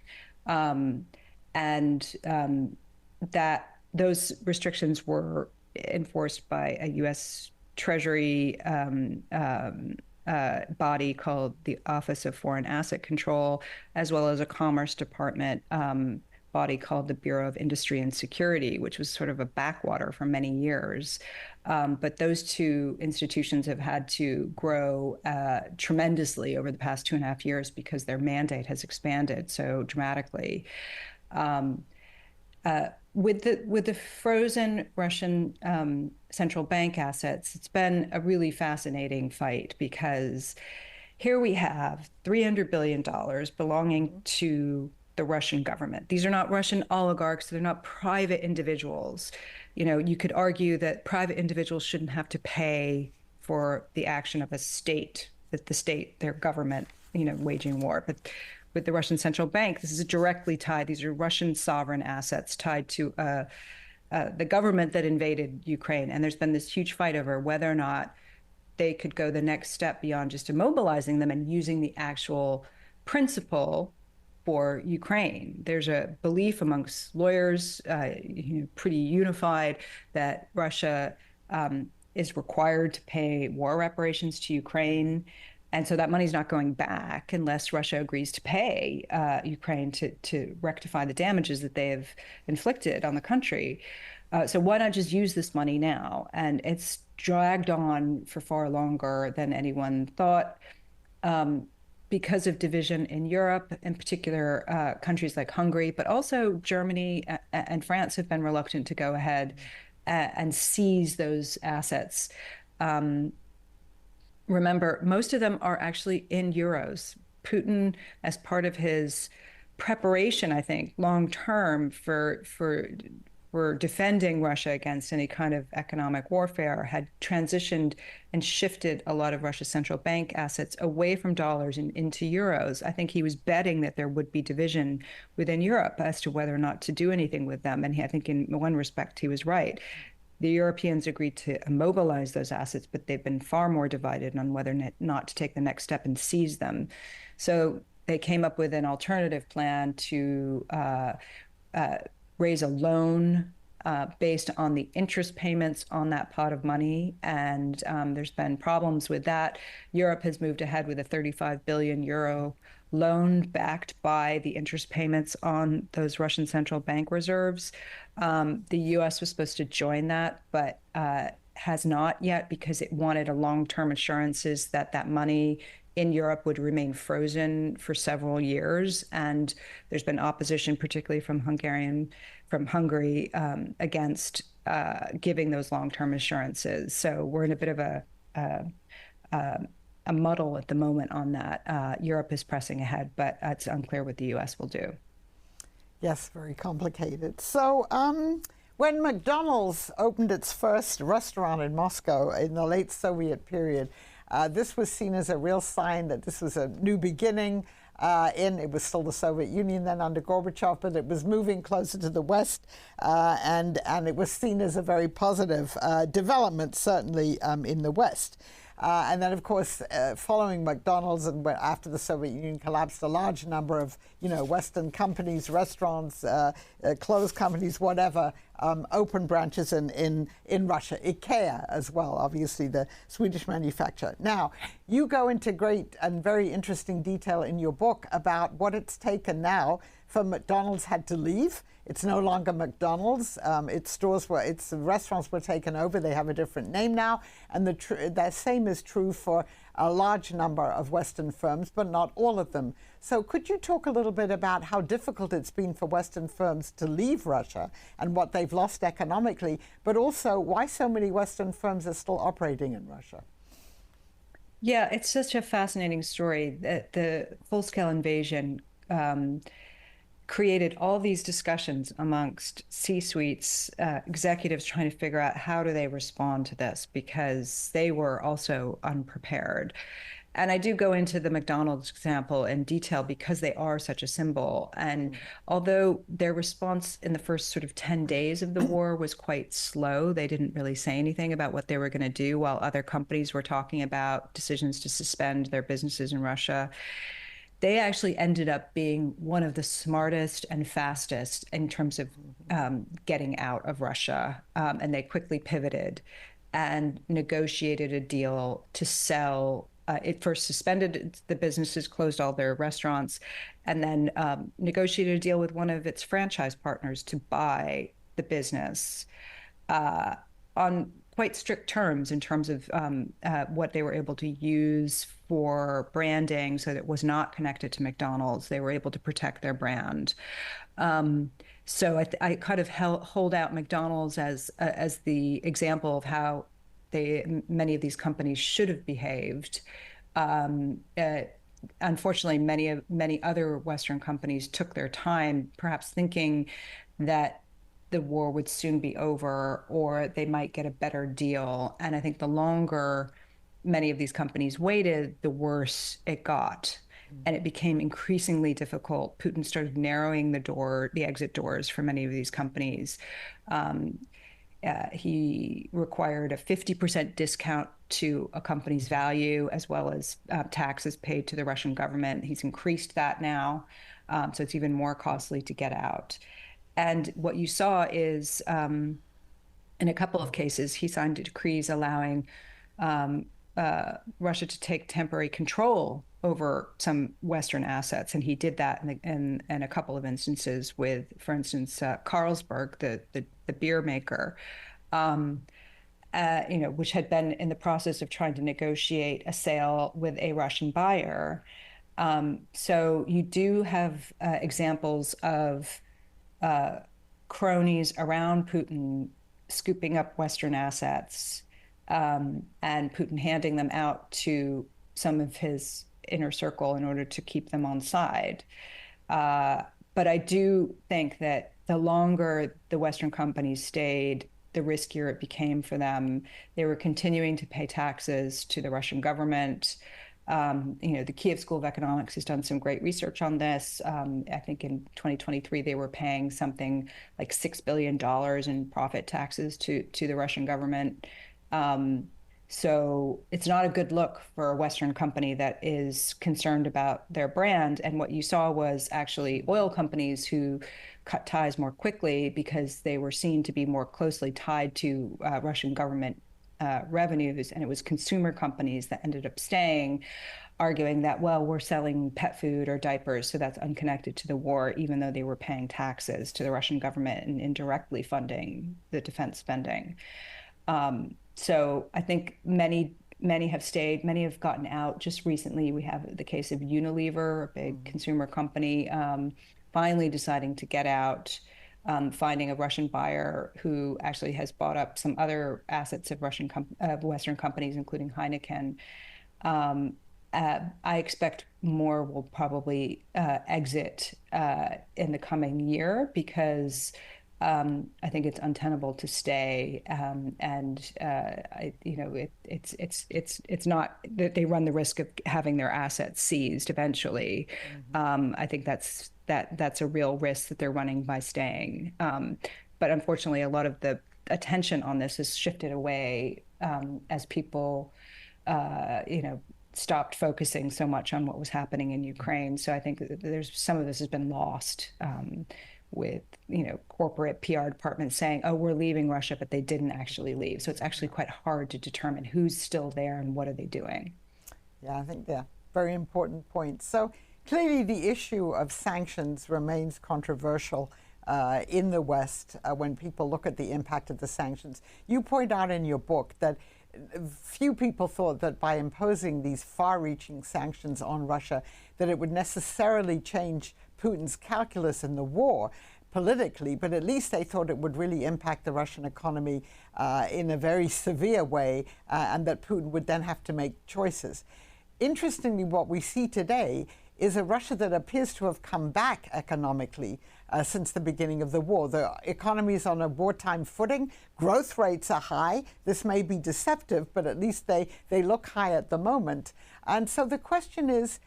Speaker 8: That those restrictions were enforced by a U.S. Treasury body called the Office of Foreign Asset Control, as well as a Commerce Department body called the Bureau of Industry and Security, which was sort of a backwater for many years. But those two institutions have had to grow tremendously over the past 2.5 years because their mandate has expanded so dramatically. With the frozen Russian central bank assets, it's been a really fascinating fight because here we have $300 billion belonging to the Russian government. These are not Russian oligarchs. They're not private individuals. You could argue that private individuals shouldn't have to pay for the action of a state, that the state, their government, waging war. But with the Russian central bank, this is directly tied. These are Russian sovereign assets tied to the government that invaded Ukraine. And there's been this huge fight over whether or not they could go the next step beyond just immobilizing them and using the actual principle for Ukraine. There's a belief amongst lawyers, pretty unified, that Russia is required to pay war reparations to Ukraine. And so that money's not going back unless Russia agrees to pay Ukraine to rectify the damages that they have inflicted on the country. So why not just use this money now? And it's dragged on for far longer than anyone thought because of division in Europe, in particular countries like Hungary, but also Germany and France have been reluctant to go ahead and seize those assets. Remember, most of them are actually in euros. Putin, as part of his preparation, I think, long term for defending Russia against any kind of economic warfare, had transitioned and shifted a lot of Russia's central bank assets away from dollars and into euros. I think he was betting that there would be division within Europe as to whether or not to do anything with them. And I think in one respect, he was right. The Europeans agreed to immobilize those assets, but they've been far more divided on whether or not to take the next step and seize them. So they came up with an alternative plan to raise a loan based on the interest payments on that pot of money. And there's been problems with that. Europe has moved ahead with a 35 billion euro loan backed by the interest payments on those Russian central bank reserves. The U.S. was supposed to join that, but has not yet because it wanted a long-term assurances that that money in Europe would remain frozen for several years. And there's been opposition, particularly from Hungary, against giving those long-term assurances. So we're in a bit of a muddle at the moment on that. Europe is pressing ahead, but it's unclear what the U.S. will do.
Speaker 7: Yes, very complicated. So when McDonald's opened its first restaurant in Moscow in the late Soviet period, this was seen as a real sign that this was a new beginning. It was still the Soviet Union then under Gorbachev, but it was moving closer to the West, and it was seen as a very positive development, certainly in the West. And then, of course, following McDonald's and after the Soviet Union collapsed, a large number of, Western companies, restaurants, clothes companies, whatever, opened branches in Russia. IKEA as well, obviously, the Swedish manufacturer. Now, you go into great and very interesting detail in your book about what it's taken now for McDonald's had to leave. It's no longer McDonald's. Its restaurants were taken over. They have a different name now. And the same is true for a large number of Western firms, but not all of them. So could you talk a little bit about how difficult it's been for Western firms to leave Russia and what they've lost economically, but also why so many Western firms are still operating in Russia?
Speaker 8: Yeah, it's such a fascinating story that the full-scale invasion created all these discussions amongst C-suites, executives trying to figure out how do they respond to this, because they were also unprepared. And I do go into the McDonald's example in detail because they are such a symbol. And although their response in the first sort of 10 days of the war was quite slow, they didn't really say anything about what they were going to do while other companies were talking about decisions to suspend their businesses in Russia. They actually ended up being one of the smartest and fastest in terms of getting out of Russia. And they quickly pivoted and negotiated a deal to sell. It first suspended the businesses, closed all their restaurants, and then negotiated a deal with one of its franchise partners to buy the business on quite strict terms in terms of what they were able to use for branding so that it was not connected to McDonald's. They were able to protect their brand. So I kind of hold out McDonald's as the example of how many of these companies should have behaved. Unfortunately, many other Western companies took their time, perhaps thinking that the war would soon be over or they might get a better deal. And I think the longer many of these companies waited, the worse it got. And it became increasingly difficult. Putin started narrowing the exit doors for many of these companies. He required a 50% discount to a company's value, as well as taxes paid to the Russian government. He's increased that now, so it's even more costly to get out. And what you saw is, in a couple of cases, he signed decrees allowing Russia to take temporary control over some Western assets. And he did that in a couple of instances with, for instance, Carlsberg, the beer maker, which had been in the process of trying to negotiate a sale with a Russian buyer. So you do have examples of cronies around Putin scooping up Western assets and Putin handing them out to some of his inner circle in order to keep them on side. But I do think that the longer the Western companies stayed, the riskier it became for them. They were continuing to pay taxes to the Russian government. The Kiev School of Economics has done some great research on this. I think in 2023, they were paying something like $6 billion in profit taxes to the Russian government. So it's not a good look for a Western company that is concerned about their brand. And what you saw was actually oil companies who cut ties more quickly because they were seen to be more closely tied to Russian government revenues. And it was consumer companies that ended up staying, arguing that, well, we're selling pet food or diapers, so that's unconnected to the war, even though they were paying taxes to the Russian government and indirectly funding the defense spending. So I think many have stayed, many have gotten out. Just recently, we have the case of Unilever, a big consumer company, finally deciding to get out, finding a Russian buyer who actually has bought up some other assets of Western companies, including Heineken. I expect more will probably exit in the coming year because I think it's untenable to stay, it's not that they run the risk of having their assets seized eventually. I think that's a real risk that they're running by staying. But unfortunately, a lot of the attention on this has shifted away as people, stopped focusing so much on what was happening in Ukraine. So I think there's some of this has been lost with, corporate PR departments saying, oh, we're leaving Russia, but they didn't actually leave. So it's actually quite hard to determine who's still there and what are they doing.
Speaker 7: Yeah, I think they're very important points. So clearly the issue of sanctions remains controversial in the West when people look at the impact of the sanctions. You point out in your book that few people thought that by imposing these far-reaching sanctions on Russia, that it would necessarily change Putin's calculus in the war politically, but at least they thought it would really impact the Russian economy in a very severe way, and that Putin would then have to make choices. Interestingly, what we see today is a Russia that appears to have come back economically since the beginning of the war. The economy is on a wartime footing. Growth rates are high. This may be deceptive, but at least they look high at the moment. And so the question is,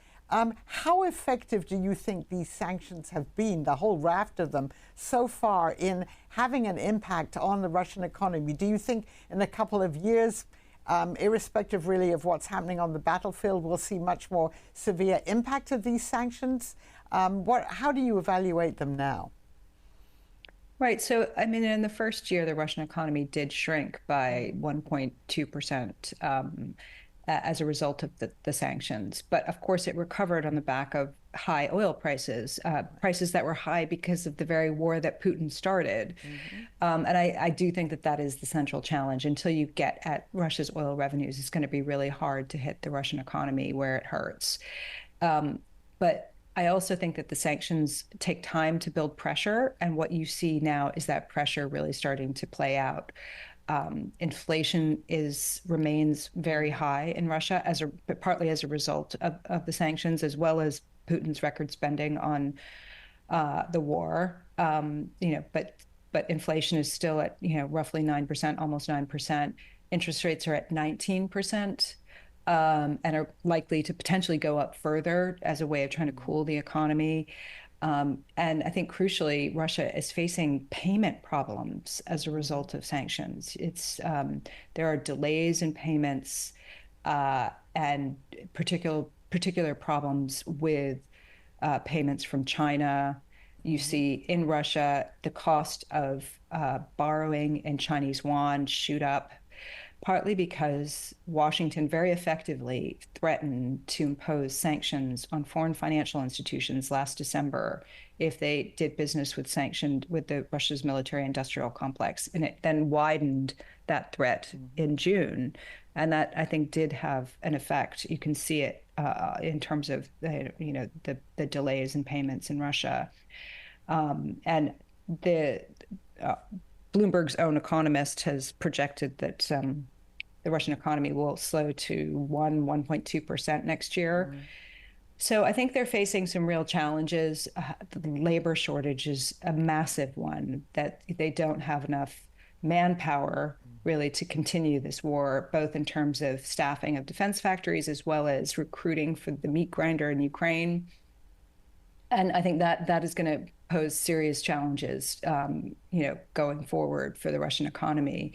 Speaker 7: how effective do you think these sanctions have been, the whole raft of them, so far in having an impact on the Russian economy? Do you think in a couple of years, irrespective really of what's happening on the battlefield, we'll see much more severe impact of these sanctions? How do you evaluate them now?
Speaker 8: Right. So, I mean, in the first year, the Russian economy did shrink by 1.2% as a result of the sanctions. But of course, it recovered on the back of high oil prices, prices that were high because of the very war that Putin started. And I do think that is the central challenge. Until you get at Russia's oil revenues, it's going to be really hard to hit the Russian economy where it hurts. But I also think that the sanctions take time to build pressure. And what you see now is that pressure really starting to play out. Inflation remains very high in Russia, partly as a result of the sanctions, as well as Putin's record spending on the war. But inflation is still at roughly 9%, almost 9%. Interest rates are at 19%. And are likely to potentially go up further as a way of trying to cool the economy. And I think crucially, Russia is facing payment problems as a result of sanctions. There are delays in payments and particular problems with payments from China. You see in Russia the cost of borrowing in Chinese yuan shoot up, partly because Washington very effectively threatened to impose sanctions on foreign financial institutions last December if they did business with Russia's military-industrial complex. And it then widened that threat in June. And that, I think, did have an effect. You can see it in terms of the delays in payments in Russia. And Bloomberg's own economist has projected that the Russian economy will slow to 1.2% next year. So I think they're facing some real challenges. The labor shortage is a massive one, that they don't have enough manpower really to continue this war, both in terms of staffing of defense factories as well as recruiting for the meat grinder in Ukraine. And I think that is going to pose serious challenges, going forward for the Russian economy.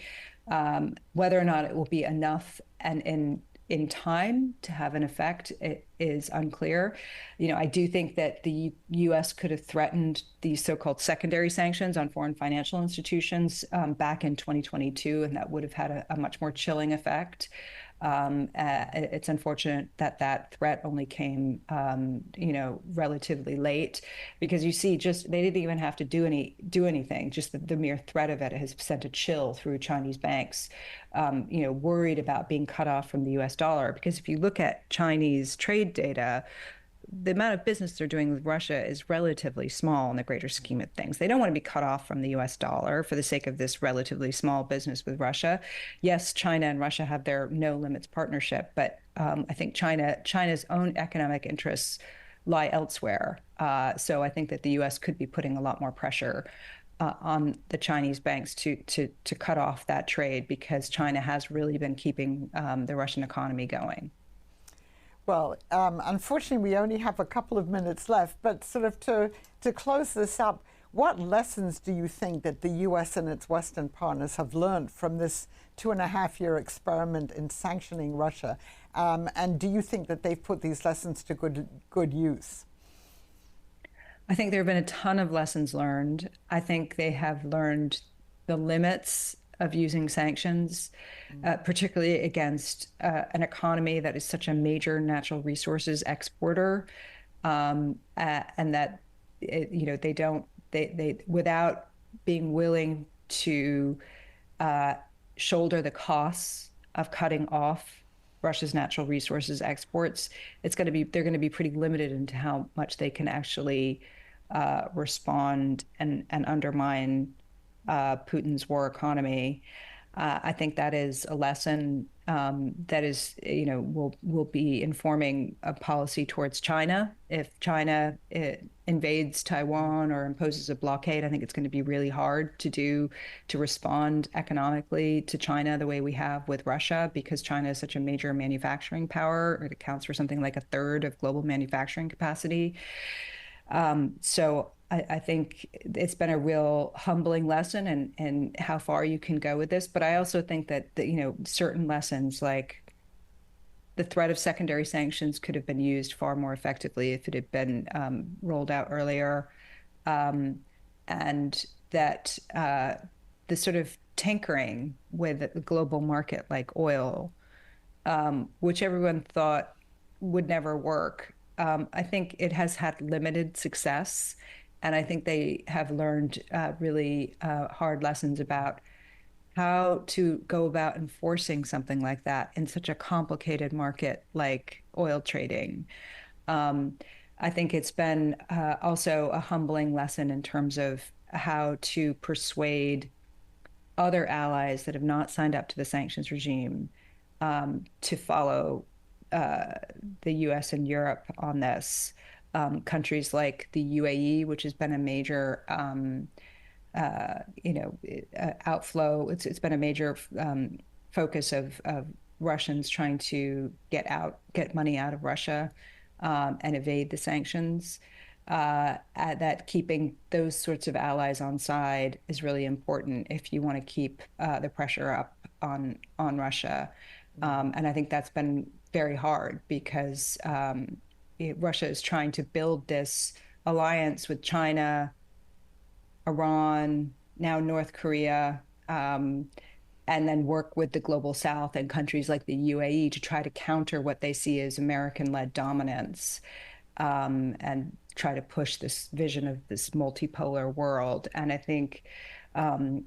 Speaker 8: Whether or not it will be enough and in time to have an effect, it is unclear. I do think that the U.S. could have threatened these so-called secondary sanctions on foreign financial institutions back in 2022, and that would have had a much more chilling effect. It's unfortunate that threat only came, relatively late, because you see, they didn't even have to do anything. Just the mere threat of it has sent a chill through Chinese banks, worried about being cut off from the U.S. dollar. Because if you look at Chinese trade data, the amount of business they're doing with Russia is relatively small in the greater scheme of things. They don't want to be cut off from the US dollar for the sake of this relatively small business with Russia. Yes, China and Russia have their no limits partnership, but I think China's own economic interests lie elsewhere. So I think that the US could be putting a lot more pressure on the Chinese banks to cut off that trade, because China has really been keeping the Russian economy going.
Speaker 7: Well, unfortunately, we only have a couple of minutes left, but sort of to close this up, what lessons do you think that the U.S. and its Western partners have learned from this 2.5-year experiment in sanctioning Russia? And do you think that they've put these lessons to good use?
Speaker 8: I think there have been a ton of lessons learned. I think they have learned the limits of using sanctions, particularly against an economy that is such a major natural resources exporter, and that they without being willing to shoulder the costs of cutting off Russia's natural resources exports, they're going to be pretty limited into how much they can actually respond and undermine Putin's war economy. I think that is a lesson that is, will be informing a policy towards China. If China invades Taiwan or imposes a blockade, I think it's going to be really hard to respond economically to China the way we have with Russia, because China is such a major manufacturing power. It accounts for something like a third of global manufacturing capacity. So I think it's been a real humbling lesson and how far you can go with this. But I also think that certain lessons, like the threat of secondary sanctions, could have been used far more effectively if it had been rolled out earlier. And that the sort of tinkering with a global market like oil, which everyone thought would never work, I think it has had limited success. And I think they have learned really hard lessons about how to go about enforcing something like that in such a complicated market like oil trading. I think it's been also a humbling lesson in terms of how to persuade other allies that have not signed up to the sanctions regime to follow the US and Europe on this. Countries like the UAE, which has been a major, outflow. It's been a major focus of Russians trying to get money out of Russia and evade the sanctions. That keeping those sorts of allies on side is really important if you want to keep the pressure up on Russia. And I think that's been very hard because Russia is trying to build this alliance with China, Iran, now North Korea, and then work with the global South and countries like the UAE to try to counter what they see as American-led dominance, and try to push this vision of this multipolar world. And I think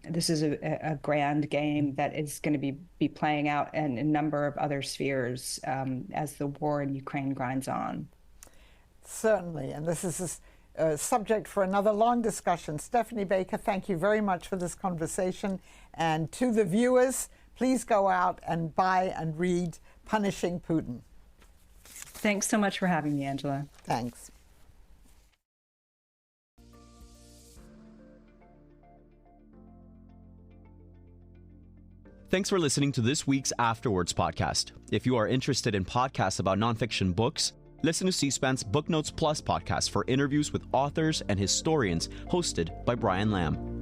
Speaker 8: this is a grand game that is going to be playing out in a number of other spheres as the war in Ukraine grinds on.
Speaker 7: Certainly, and this is a subject for another long discussion. Stephanie Baker, thank you very much for this conversation. And to the viewers, please go out and buy and read Punishing Putin.
Speaker 8: Thanks so much for having me, Angela.
Speaker 7: Thanks.
Speaker 16: Thanks for listening to this week's Afterwards podcast. If you are interested in podcasts about nonfiction books, listen to C-SPAN's Book Notes Plus podcast for interviews with authors and historians hosted by Brian Lamb.